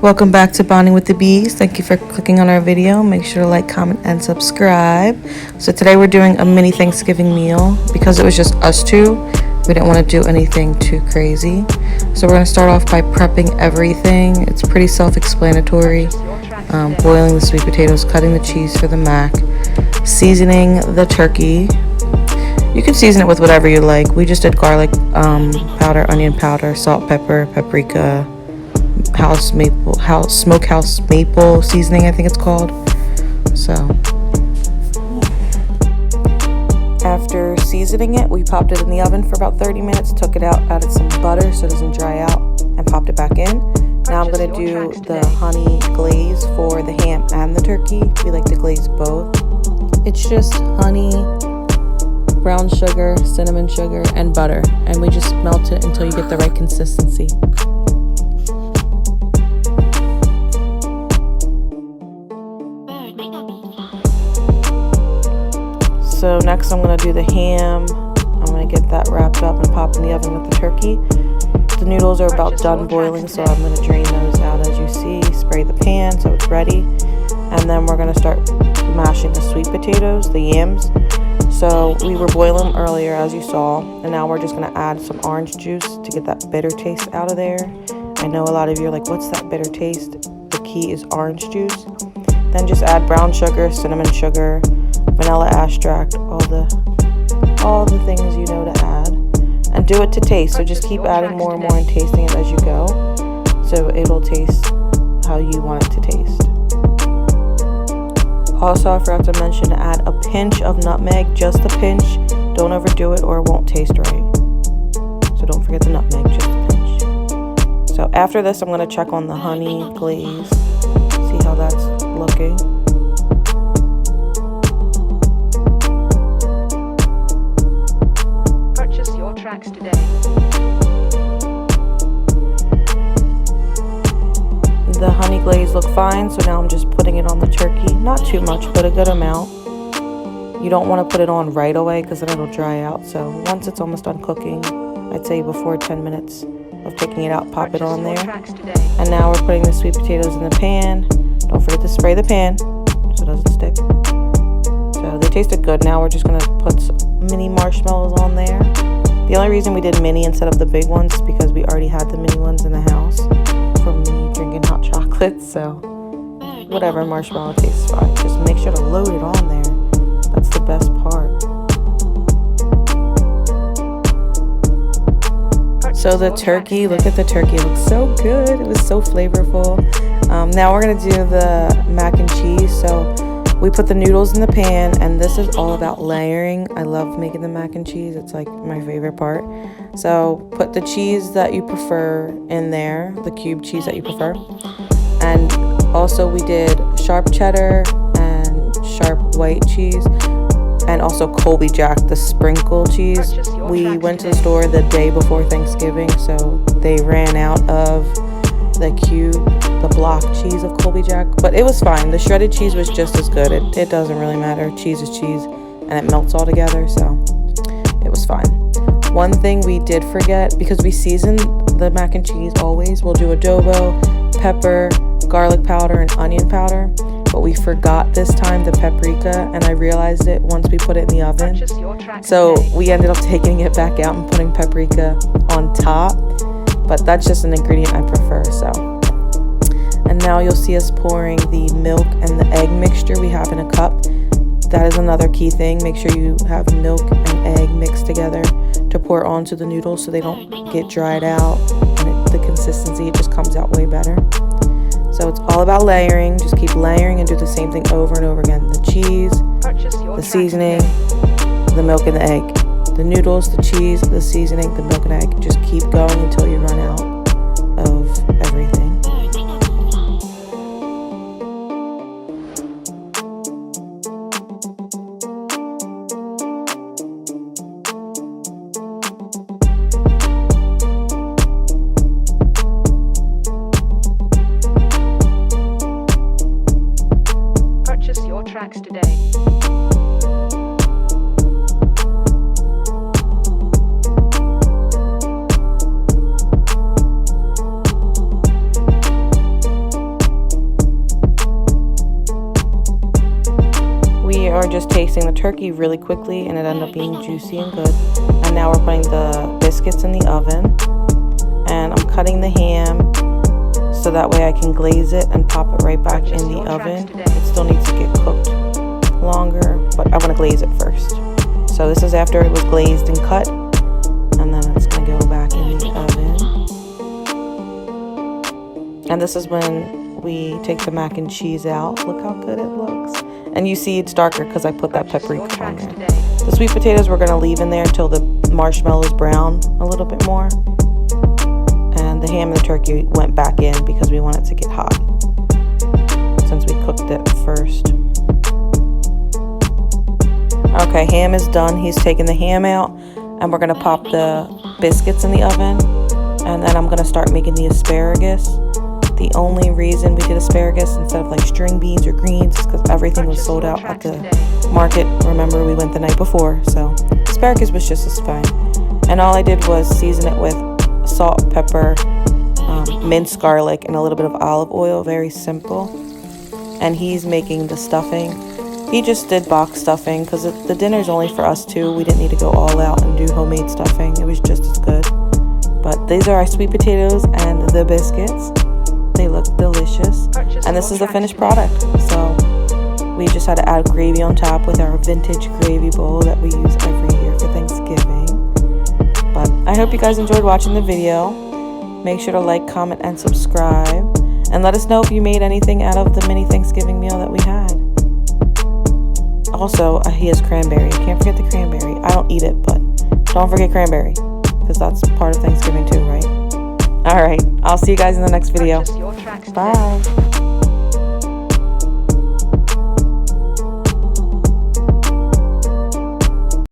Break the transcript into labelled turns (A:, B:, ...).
A: Welcome back to Bonding with the Bees. Thank you for clicking on our video. Make sure to like, comment, and subscribe. So today we're doing a mini Thanksgiving meal. Because it was just us two, we didn't want to do anything too crazy. So we're going to start off by prepping everything. It's pretty self-explanatory. Boiling the sweet potatoes, cutting the cheese for the mac, seasoning the turkey. You can season it with whatever you like. We just did garlic powder, onion powder, salt, pepper, paprika, smokehouse maple seasoning, I think it's called. So after seasoning it, we popped it in the oven for about 30 minutes, took it out, added some butter so it doesn't dry out, and popped it back in. Now I'm going to do the honey glaze for the ham and the turkey. We like to glaze both. It's just honey, brown sugar, cinnamon sugar, and butter, and we just melt it until you get the right consistency. So next I'm going to do the ham. I'm going to get that wrapped up and pop in the oven with the turkey. The noodles are about done boiling, so I'm going to drain those out as you see. Spray the pan so it's ready. And then we're going to start mashing the sweet potatoes, the yams. So we were boiling them earlier, as you saw, and now we're just going to add some orange juice to get that bitter taste out of there. I know a lot of you are like, what's that bitter taste? The key is orange juice. Then just add brown sugar, cinnamon sugar, vanilla extract, all the things you know to add, and do it to taste. So just keep adding more and more and tasting it as you go, so it'll taste how you want it to taste. Also, I forgot to mention to add a pinch of nutmeg, just a pinch. Don't overdo it or it won't taste right. So don't forget the nutmeg, just a pinch. So after this, I'm going to check on the honey glaze, see how that's looking.
B: Purchase your tracks today.
A: The honey glaze looked fine, so now I'm just putting it on the turkey. Not too much, but a good amount. You don't want to put it on right away because then it'll dry out. So once it's almost done cooking, I'd say before 10 minutes of taking it out, pop it on there. And now we're putting the sweet potatoes in the pan. Don't forget to spray the pan so it doesn't stick. So they tasted good. Now we're just going to put some mini marshmallows on there. The only reason we did mini instead of the big ones is because we already had the mini ones in the house from me drinking hot chocolate. So whatever, marshmallow tastes fine. Just make sure to load it on there. That's the best part. So the turkey, look at the turkey. It looks so good. It was so flavorful. Now we're going to do the mac and cheese. So we put the noodles in the pan, and this is all about layering. I love making the mac and cheese. It's like my favorite part. So put the cheese that you prefer in there, the cube cheese that you prefer. And also we did sharp cheddar and sharp white cheese, and also Colby Jack, the sprinkle cheese. We went to the store the day before Thanksgiving, so they ran out of the block cheese of Colby Jack, but it was fine. The shredded cheese was just as good. It doesn't really matter. Cheese is cheese, and it melts all together, so it was fine. One thing we did forget, because we season the mac and cheese always, we'll do adobo, pepper, garlic powder, and onion powder, but we forgot this time the paprika, and I realized it once we put it in the oven. So we ended up taking it back out and putting paprika on top, but that's just an ingredient I prefer. So, and now you'll see us pouring the milk and the egg mixture we have in a cup. That is another key thing. Make sure you have milk and egg mixed together to pour onto the noodles so they don't get dried out, and the consistency, it just comes out way better. So it's all about layering. Just keep layering and do the same thing over and over again. The cheese, the seasoning, the milk and the egg. The noodles, the cheese, the seasoning, the milk and egg. Just keep going until you run out of everything.
B: Purchase your tracks today.
A: just tasting the turkey really quickly, and it ended up being juicy and good. And now we're putting the biscuits in the oven, and I'm cutting the ham so that way I can glaze it and pop it right back in the oven. It still needs to get cooked longer, but I want to glaze it first. So this is after it was glazed and cut, and then it's going to go back in the oven. And this is when we take the mac and cheese out. Look how good it looks. And you see it's darker because I put that paprika on there. The sweet potatoes we're going to leave in there until the marshmallows brown a little bit more. And the ham and the turkey went back in because we want it to get hot, since we cooked it first. Okay, ham is done. He's taken the ham out, and we're going to pop the biscuits in the oven. And then I'm going to start making the asparagus. The only reason we did asparagus instead of like string beans or greens is because everything was sold out at the market. Remember, we went the night before, so asparagus was just as fine. And all I did was season it with salt, pepper, minced garlic, and a little bit of olive oil. Very simple. And he's making the stuffing. He just did box stuffing because the dinner's only for us two. We didn't need to go all out and do homemade stuffing. It was just as good. But these are our sweet potatoes and the biscuits. They look delicious. And this is the finished product. So we just had to add gravy on top with our vintage gravy bowl that we use every year for Thanksgiving. But I hope you guys enjoyed watching the video. Make sure to like, comment, and subscribe. And let us know if you made anything out of the mini Thanksgiving meal that we had. Also, he has cranberry. Can't forget the cranberry. I don't eat it, but don't forget cranberry, because that's part of Thanksgiving too, right? Alright, I'll see you guys in the next video. Bye.